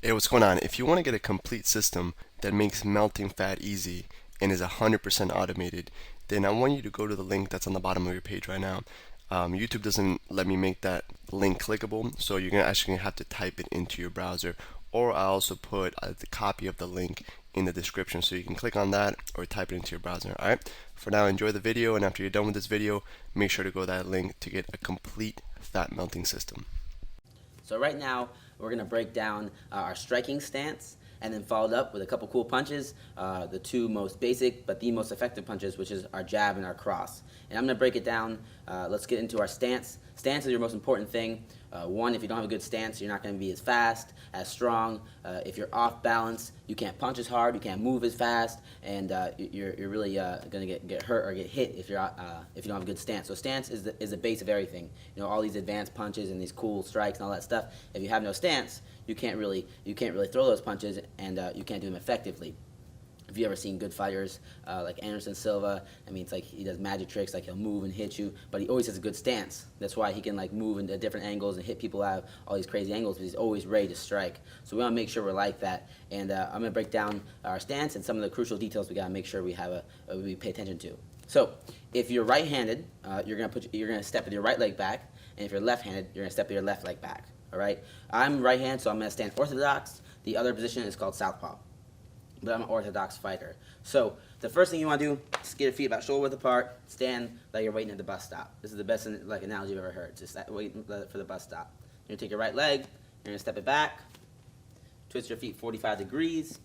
Hey, what's going on? If you want to get a complete system that makes melting fat easy and is 100% automated, then I want you to go to the link that's on the bottom of your page right now. YouTube doesn't let me make that link clickable, so you're actually gonna have to type it into your browser, or I also put the copy of the link in the description, so you can click on that or type it into your browser. All right. For now, enjoy the video, and after you're done with this video, make sure to go to that link to get a complete fat melting system. So right now, we're going to break down our striking stance, and then followed up with a couple cool punches, the two most basic but the most effective punches, which is our jab and our cross. And I'm going to break it down. Let's get into our stance. Stance is your most important thing. One, if you don't have a good stance, you're not going to be as fast, as strong. If you're off balance, you can't punch as hard, you can't move as fast, and you're really going to get hurt or get hit if you don't have a good stance. So stance is the base of everything. You know, all these advanced punches and these cool strikes and all that stuff. If you have no stance, you can't really throw those punches, and you can't do them effectively. If you ever seen good fighters like Anderson Silva, I mean, it's like he does magic tricks, like he'll move and hit you, but he always has a good stance. That's why he can like move into different angles and hit people out of all these crazy angles, because he's always ready to strike. So we want to make sure we're like that. And I'm going to break down our stance and some of the crucial details we got to make sure we have we pay attention to. So if you're right-handed, you're going to step with your right leg back, and if you're left-handed, you're going to step with your left leg back. All right. I'm right-handed, so I'm going to stand orthodox. The other position is called southpaw, but I'm an orthodox fighter. So the first thing you want to do is get your feet about shoulder width apart, stand like you're waiting at the bus stop. This is the best analogy you've ever heard. Just waiting for the bus stop. You're going to take your right leg, you're going to step it back, twist your feet 45 degrees,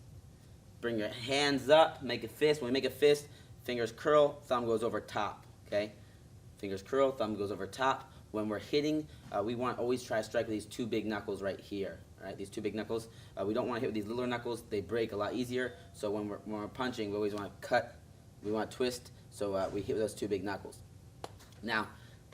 bring your hands up, make a fist. When we make a fist, fingers curl, thumb goes over top, okay? Fingers curl, thumb goes over top. When we're hitting, we want to always try to strike with these two big knuckles right here. Right, these two big knuckles. We don't want to hit with these littler knuckles. They break a lot easier. So when we're punching, we always want to cut. We want to twist. So we hit with those two big knuckles. Now,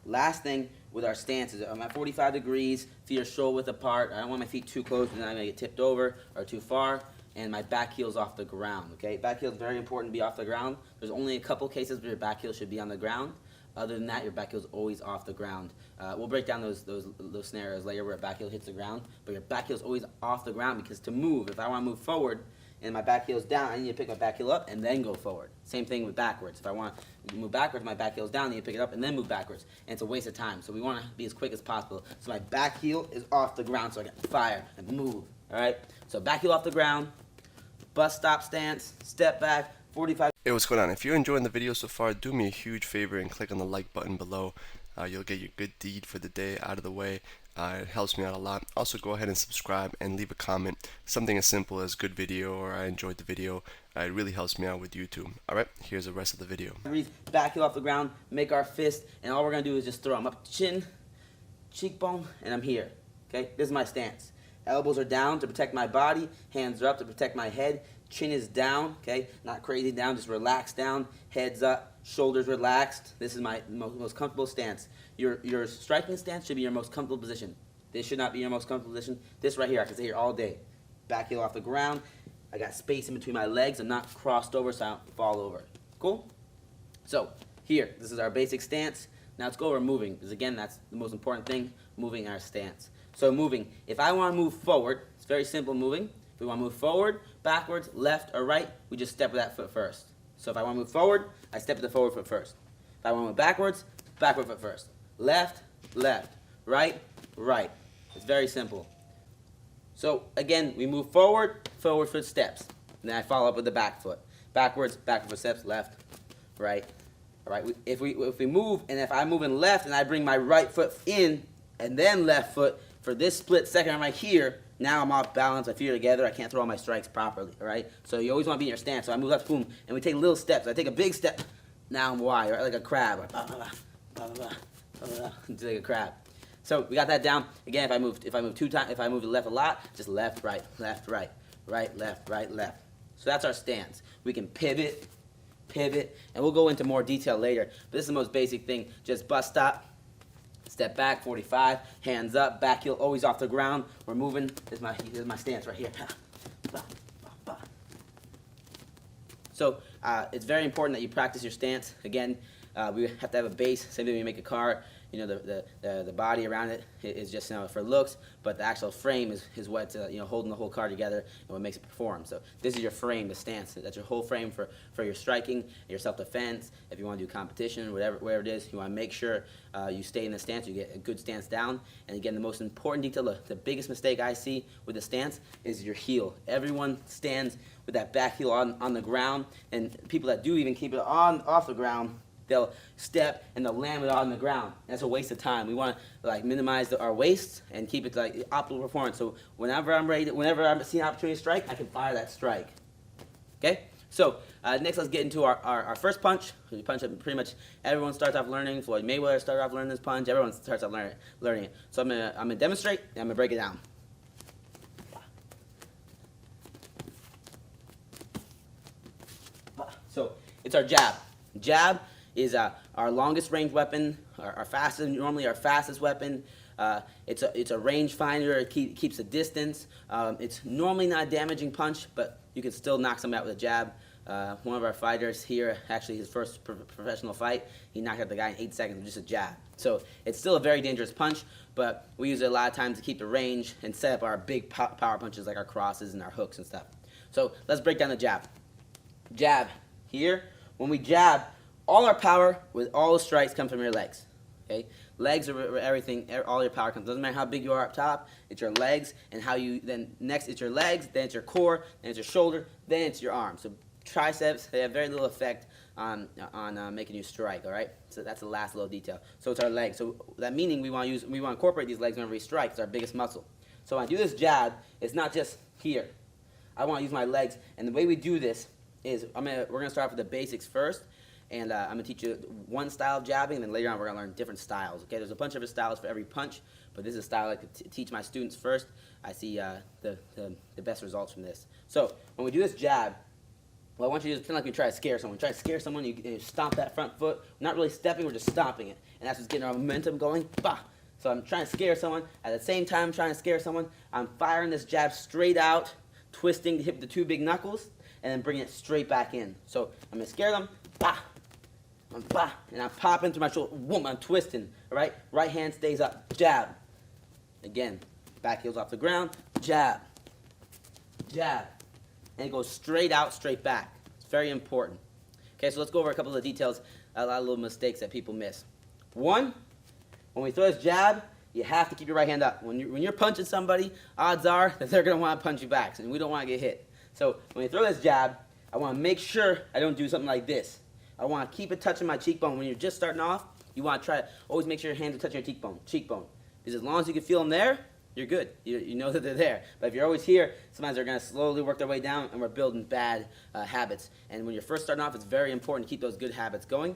last thing with our stance is I'm at 45 degrees, feet are shoulder width apart. I don't want my feet too close, and then I'm going to get tipped over or too far, and my back heel's off the ground. Okay, back heel is very important to be off the ground. There's only a couple cases where your back heel should be on the ground. Other than that, your back heel is always off the ground. We'll break down those scenarios later where a back heel hits the ground, but your back heel is always off the ground, because to move, if I want to move forward and my back heel is down, I need to pick my back heel up and then go forward. Same thing with backwards. If I want to move backwards, my back heel is down, I need to pick it up and then move backwards. And it's a waste of time. So we want to be as quick as possible. So my back heel is off the ground so I can fire and move. All right? So back heel off the ground, bus stop stance, step back, 45. Hey, what's going on? If you're enjoying the video so far, do me a huge favor and click on the like button below. You'll get your good deed for the day out of the way. It helps me out a lot. Also, go ahead and subscribe and leave a comment. Something as simple as good video or I enjoyed the video. It really helps me out with YouTube. Alright, here's the rest of the video. Back heel off the ground, make our fist, and all we're going to do is just throw them up, chin, cheekbone, and I'm here. Okay, this is my stance. Elbows are down to protect my body, hands are up to protect my head, chin is down, okay, not crazy down, just relaxed down, heads up, shoulders relaxed. This is my most comfortable stance. Your striking stance should be your most comfortable position. This should not be your most comfortable position. This right here, I can stay here all day. Back heel off the ground, I got space in between my legs, I'm not crossed over so I don't fall over. Cool? So, here, this is our basic stance. Now let's go over moving, because again, that's the most important thing, moving our stance. So moving, if I want to move forward, it's very simple moving. If we want to move forward, backwards, left, or right, we just step with that foot first. So if I want to move forward, I step with the forward foot first. If I want to move backwards, backward foot first. Left, left, right, right. It's very simple. So again, we move forward, forward foot steps. And then I follow up with the back foot. Backwards, backward foot steps, left, right. All right, if we move, and if I'm moving left and I bring my right foot in and then left foot, for this split second right here, now I'm off balance, my feet are together, I can't throw all my strikes properly, all right? So you always want to be in your stance. So I move left, boom, and we take little steps. I take a big step, now I'm wide, right? Like a crab, just like a crab. So we got that down. Again, if I move two times, if I move to the left a lot, just left, right, right, left, right, left. So that's our stance. We can pivot, and we'll go into more detail later. But this is the most basic thing. Just bus stop, step back, 45, hands up, back heel always off the ground. We're moving. This is my stance right here. So it's very important that you practice your stance. Again, we have to have a base. Same thing when you make a car. the body around it is just for looks, but the actual frame is what's holding the whole car together and what makes it perform. So this is your frame, the stance. That's your whole frame for your striking, your self-defense. If you want to do competition, whatever it is, you want to make sure you stay in the stance, you get a good stance down. And again, the most important detail, the biggest mistake I see with the stance is your heel. Everyone stands with that back heel on the ground, and people that do even keep it off the ground, they'll step and they'll land it on the ground. That's a waste of time. We want to minimize our waist and keep it optimal performance. So whenever I'm seeing an opportunity to strike, I can fire that strike. Okay. So next, let's get into our first punch. We punch it pretty much. Everyone starts off learning. Floyd Mayweather started off learning this punch. Everyone starts off learning it. So I'm gonna demonstrate and I'm gonna break it down. So it's our jab. Jab is our longest range weapon, normally our fastest weapon. It's a range finder. It keeps the distance. It's normally not a damaging punch, but you can still knock somebody out with a jab. One of our fighters here, actually his first professional fight, he knocked out the guy in 8 seconds with just a jab. So it's still a very dangerous punch, but we use it a lot of times to keep the range and set up our big power punches like our crosses and our hooks and stuff. So let's break down the jab. Jab here. When we jab, all our power with all the strikes come from your legs. Okay, legs are where everything, all your power comes. Doesn't matter how big you are up top. It's your legs, and next it's your legs, then it's your core, then it's your shoulder, then it's your arms. So triceps, they have very little effect on making you strike. All right, so that's the last little detail. So it's our legs. So that meaning we want to incorporate these legs whenever we strike. It's our biggest muscle. So when I do this jab, it's not just here. I want to use my legs, and the way we do this is we're gonna start off with the basics first. And I'm going to teach you one style of jabbing, and then later on we're going to learn different styles. Okay, there's a bunch of styles for every punch, but this is a style I like to teach my students first. I see the best results from this. So when we do this jab, what I want you to do is pretend like you try to scare someone. Try to scare someone, you stomp that front foot. We're not really stepping, we're just stomping it. And that's what's getting our momentum going. Bah! So I'm trying to scare someone. At the same time I'm trying to scare someone, I'm firing this jab straight out, twisting to hit the two big knuckles, and then bringing it straight back in. So I'm going to scare them. Bah! And I'm popping through my shoulder. Boom, I'm twisting. All right? Right hand stays up. Jab. Again, back heel's off the ground. Jab. Jab. And it goes straight out, straight back. It's very important. Okay, so let's go over a couple of details, a lot of little mistakes that people miss. One, when we throw this jab, you have to keep your right hand up. When you're punching somebody, odds are that they're going to want to punch you back, and we don't want to get hit. So when you throw this jab, I want to make sure I don't do something like this. I want to keep it touching my cheekbone. When you're just starting off, you want to try to always make sure your hands are touching your cheekbone. Because as long as you can feel them there, you're good. You know that they're there. But if you're always here, sometimes they're going to slowly work their way down, and we're building bad habits. And when you're first starting off, it's very important to keep those good habits going,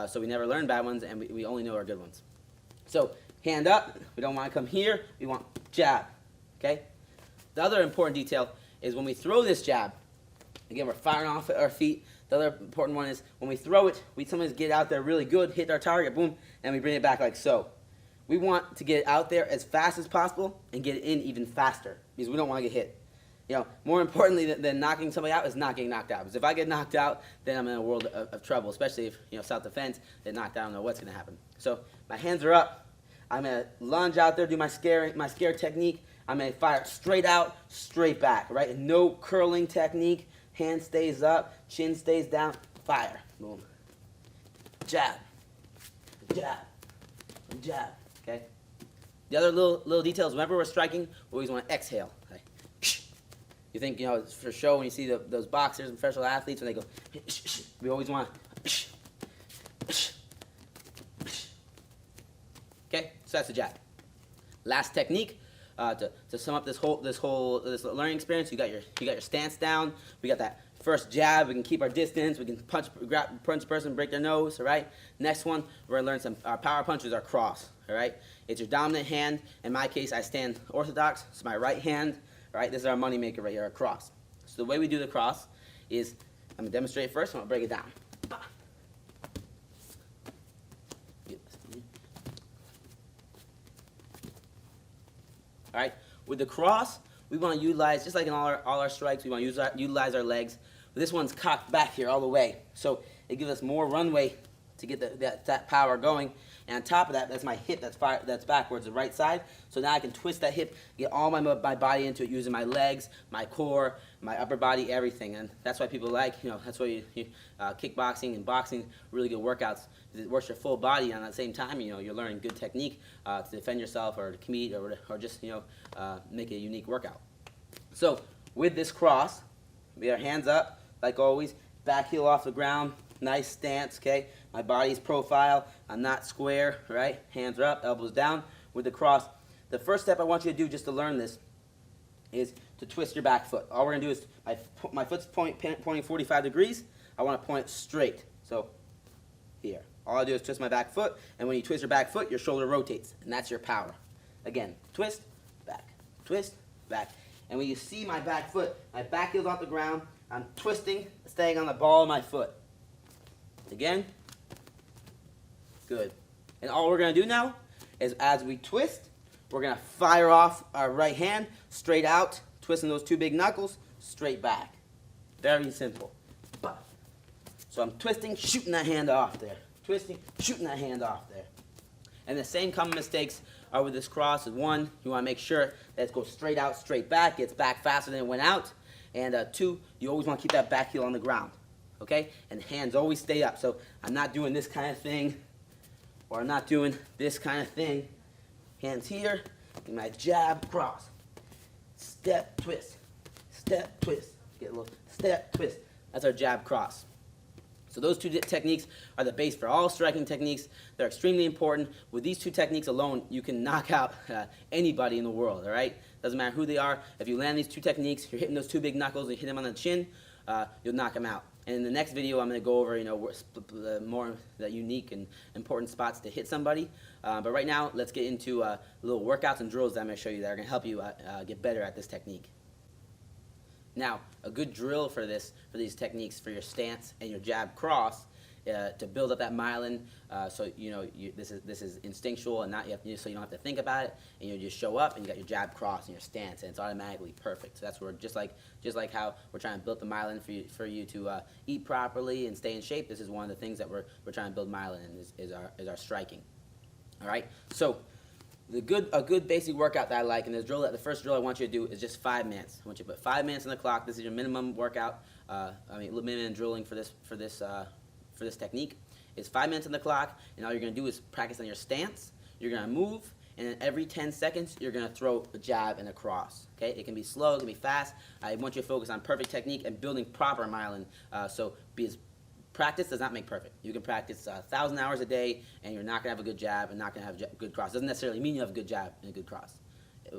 so we never learn bad ones, and we only know our good ones. So hand up. We don't want to come here. We want jab. Okay? The other important detail is when we throw this jab, again, we're firing off at our feet. The other important one is when we throw it, we sometimes get out there really good, hit our target, boom, and we bring it back like so. We want to get it out there as fast as possible and get it in even faster because we don't want to get hit. More importantly than knocking somebody out is not getting knocked out. Because if I get knocked out, then I'm in a world of trouble, especially if, self-defense, get knocked out, I don't know what's going to happen. So my hands are up. I'm going to lunge out there, do my scare technique. I'm going to fire straight out, straight back, right? And no curling technique. Hand stays up, chin stays down, fire. Boom. Jab. Jab. Jab. Okay? The other little details, whenever we're striking, we always want to exhale. Okay? You think, it's for show when you see those boxers and professional athletes when they go, we always want to, okay? So that's the jab. Last technique. To sum up this learning experience, you got your stance down. We got that first jab. We can keep our distance. We can punch a person, break their nose. All right. Next one, we're gonna learn our power punches, our cross. All right. It's your dominant hand. In my case, I stand orthodox. It's my right hand. All right. This is our money maker right here, our cross. So the way we do the cross is I'm gonna demonstrate it first. I'm gonna break it down. All right. With the cross, we want to utilize, just like in all our strikes, we want to utilize our legs. But this one's cocked back here all the way, so it gives us more runway to get that power going. And on top of that, that's my hip that's backwards, the right side. So now I can twist that hip, get all my body into it using my legs, my core, my upper body, everything. And that's why people like, that's why kickboxing and boxing, really good workouts. It works your full body, and at the same time, you're learning good technique to defend yourself or to compete or just, make a unique workout. So with this cross, we have our hands up, like always, back heel off the ground, nice stance, okay? My body's profile, I'm not square, right? Hands are up, elbows down with the cross. The first step I want you to do just to learn this is to twist your back foot. All we're gonna do is, my foot's pointing 45 degrees, I wanna point straight, so here. All I do is twist my back foot, and when you twist your back foot, your shoulder rotates, and that's your power. Again, twist, back. And when you see my back foot, my back heel's off the ground, I'm twisting, staying on the ball of my foot. Again, good. And all we're gonna do now is as we twist, we're gonna fire off our right hand, straight out, twisting those two big knuckles, straight back. Very simple. So I'm twisting, shooting that hand off there. Twisting, shooting that hand off there. And the same common mistakes are with this cross. One, you want to make sure that it goes straight out, straight back, gets back faster than it went out. And two, you always want to keep that back heel on the ground. Okay? And hands always stay up. So I'm not doing this kind of thing, or I'm not doing this kind of thing. Hands here, and my jab, cross. Step, twist. Step, twist. Get a little step, twist. That's our jab, cross. So those two techniques are the base for all striking techniques. They're extremely important. With these two techniques alone, you can knock out anybody in the world, all right? Doesn't matter who they are. If you land these two techniques, you're hitting those two big knuckles and you hit them on the chin, you'll knock them out. And in the next video, I'm going to go over, more the unique and important spots to hit somebody. But right now, let's get into little workouts and drills that I'm going to show you that are going to help you get better at this technique. Now, a good drill for these techniques for your stance and your jab cross to build up that myelin, so this is instinctual and not so you don't have to think about it, and you just show up and you got your jab cross and your stance, and it's automatically perfect. So that's where just like how we're trying to build the myelin for you to eat properly and stay in shape. This is one of the things that we're trying to build myelin in is our striking. All right, so. A good basic workout that I like, and the first drill I want you to do is just 5 minutes. I want you to put 5 minutes on the clock. This is your minimum workout. Minimum drilling for this technique is 5 minutes on the clock, and all you're going to do is practice on your stance. You're going to move, and then every 10 seconds you're going to throw a jab and a cross. Okay, it can be slow, it can be fast. I want you to focus on perfect technique and building proper myelin. Practice does not make perfect. You can practice 1,000 hours a day, and you're not going to have a good jab and not going to have a good cross. It doesn't necessarily mean you have a good jab and a good cross.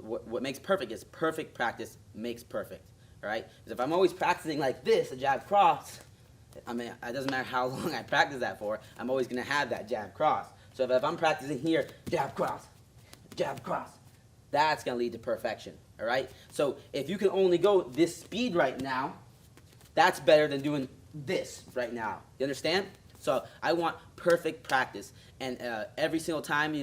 What makes perfect is perfect practice makes perfect. All right? Because if I'm always practicing like this, a jab cross, it doesn't matter how long I practice that for, I'm always going to have that jab cross. So if I'm practicing here, jab cross, that's going to lead to perfection. All right? So if you can only go this speed right now, that's better than doing this right now. You understand? So I want perfect practice, and every single time,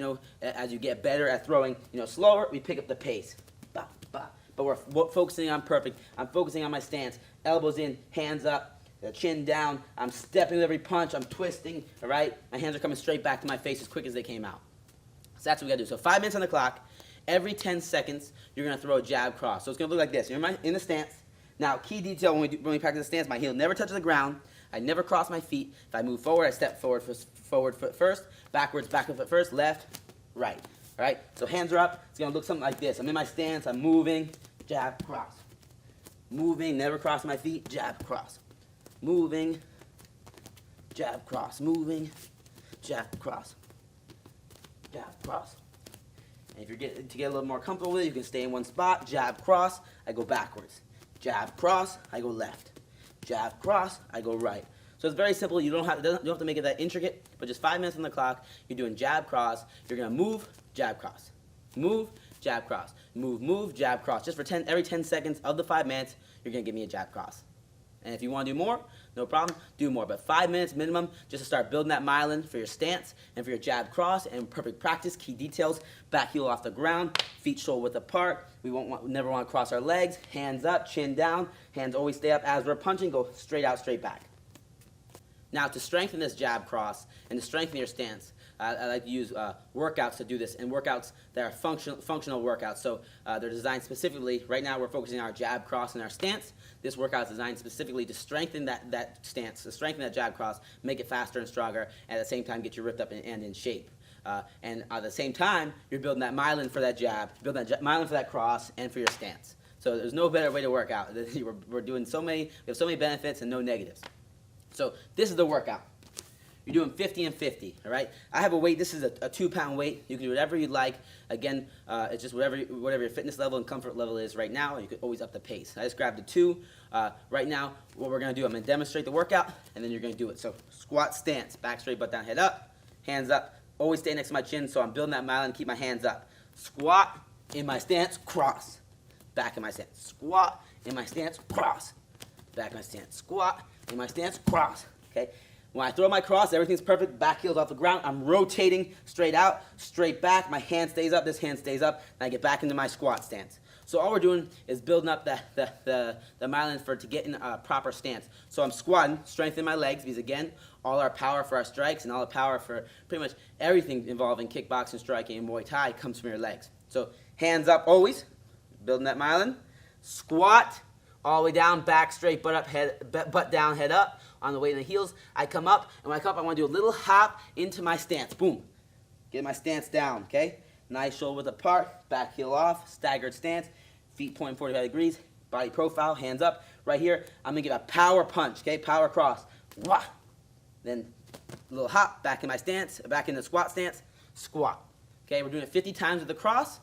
as you get better at throwing, slower, we pick up the pace. Bah, bah. But we're focusing on perfect. I'm focusing on my stance. Elbows in, hands up, the chin down. I'm stepping with every punch. I'm twisting. All right? My hands are coming straight back to my face as quick as they came out. So that's what we got to do. So 5 minutes on the clock. Every 10 seconds, you're going to throw a jab cross. So it's going to look like this. You're in the stance. Now, key detail when we practice the stance, my heel never touches the ground. I never cross my feet. If I move forward, I step forward foot first, backwards, back foot first, left, right. All right? So hands are up. It's going to look something like this. I'm in my stance. I'm moving, jab, cross. Moving, never cross my feet, jab, cross. Moving, jab, cross. Moving, jab, cross. Jab, cross. And if you're to get a little more comfortable with it, you can stay in one spot, jab, cross, I go backwards. Jab, cross, I go left. Jab, cross, I go right. So it's very simple. You don't have to make it that intricate, but just 5 minutes on the clock, you're doing jab, cross. You're going to move, jab, cross. Move, jab, cross. Move, jab, cross. Just for every 10 seconds of the 5 minutes, you're going to give me a jab, cross. And if you want to do more, no problem, do more. But 5 minutes minimum just to start building that myelin for your stance and for your jab cross, and perfect practice. Key details, back heel off the ground, feet shoulder width apart. We never want to cross our legs. Hands up, chin down. Hands always stay up as we're punching. Go straight out, straight back. Now to strengthen this jab cross and to strengthen your stance, I like to use workouts to do this, and workouts that are functional workouts. So they're designed specifically. Right now we're focusing on our jab, cross, and our stance. This workout is designed specifically to strengthen that stance, to strengthen that jab, cross, make it faster and stronger, and at the same time get you ripped up and in shape. And at the same time, you're building that myelin for that jab, building that myelin for that cross, and for your stance. So there's no better way to work out. We're doing we have so many benefits and no negatives. So this is the workout. You're doing 50 and 50, all right? I have a weight. This is a 2-pound weight. You can do whatever you'd like. Again, it's just whatever your fitness level and comfort level is right now. You could always up the pace. I just grabbed a 2. Right now, what we're going to do, I'm going to demonstrate the workout, and then you're going to do it. So squat stance, back straight, butt down, head up, hands up. Always stay next to my chin, so I'm building that myelin, keep my hands up. Squat, in my stance, cross. Back in my stance. Squat, in my stance, cross. Back in my stance. Squat, in my stance, cross. Okay? When I throw my cross, everything's perfect. Back heel's off the ground. I'm rotating straight out, straight back. My hand stays up. This hand stays up. And I get back into my squat stance. So all we're doing is building up the myelin to get in a proper stance. So I'm squatting, strengthening my legs, because again, all our power for our strikes and all the power for pretty much everything involving kickboxing, striking, and Muay Thai comes from your legs. So hands up always, building that myelin. Squat, all the way down, back straight, butt down, head up. On the way in the heels, I come up, and when I come up, I want to do a little hop into my stance. Boom. Get my stance down, okay? Nice shoulder width apart, back heel off, staggered stance, feet pointing 45 degrees, body profile, hands up. Right here, I'm going to give a power punch, okay? Power cross. Wah. Then a little hop, back in my stance, back in the squat stance, squat. Okay, we're doing it 50 times with the cross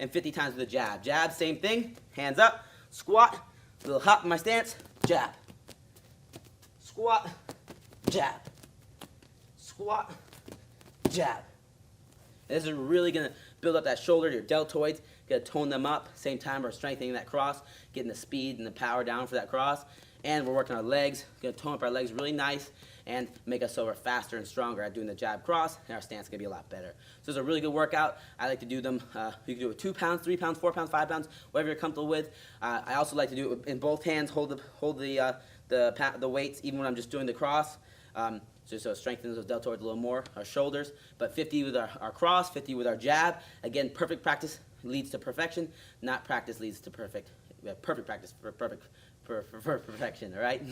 and 50 times with the jab. Jab, same thing, hands up, squat, little hop in my stance, jab. Squat, jab. Squat, jab. And this is really going to build up that shoulder, your deltoids, going to tone them up. Same time, we're strengthening that cross, getting the speed and the power down for that cross. And we're working our legs, going to tone up our legs really nice and make us so we're faster and stronger at doing the jab cross, and our stance is going to be a lot better. So it's a really good workout. I like to do them, you can do it with 2 pounds, 3 pounds, 4 pounds, 5 pounds, whatever you're comfortable with. I also like to do it in both hands, hold the weights even when I'm just doing the cross. So it strengthens those deltoids a little more, our shoulders. But 50 with our cross, 50 with our jab. Again, perfect practice leads to perfection, not practice leads to perfect. Perfect practice for perfection, all right?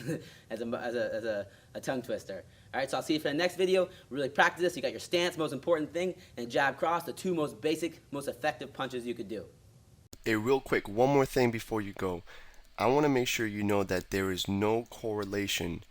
as a tongue twister. All right, so I'll see you for the next video. Really practice this. You got your stance, most important thing, and jab cross, the 2 most basic, most effective punches you could do. Hey, real quick, one more thing before you go. I want to make sure you know that there is no correlation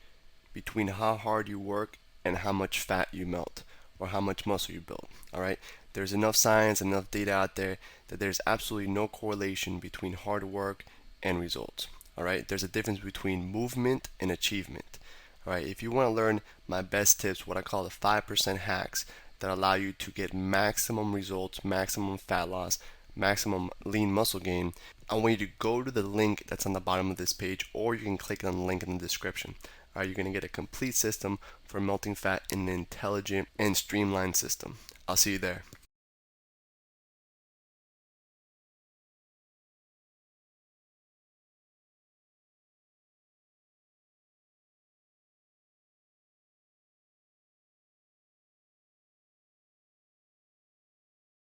between how hard you work and how much fat you melt or how much muscle you build. All right, there's enough science, enough data out there that there's absolutely no correlation between hard work and results. All right, there's a difference between movement and achievement. All right, if you want to learn my best tips, what I call the 5% hacks that allow you to get maximum results, maximum fat loss, maximum lean muscle gain, I want you to go to the link that's on the bottom of this page, or you can click on the link in the description. All right, you're going to get a complete system for melting fat in an intelligent and streamlined system. I'll see you there.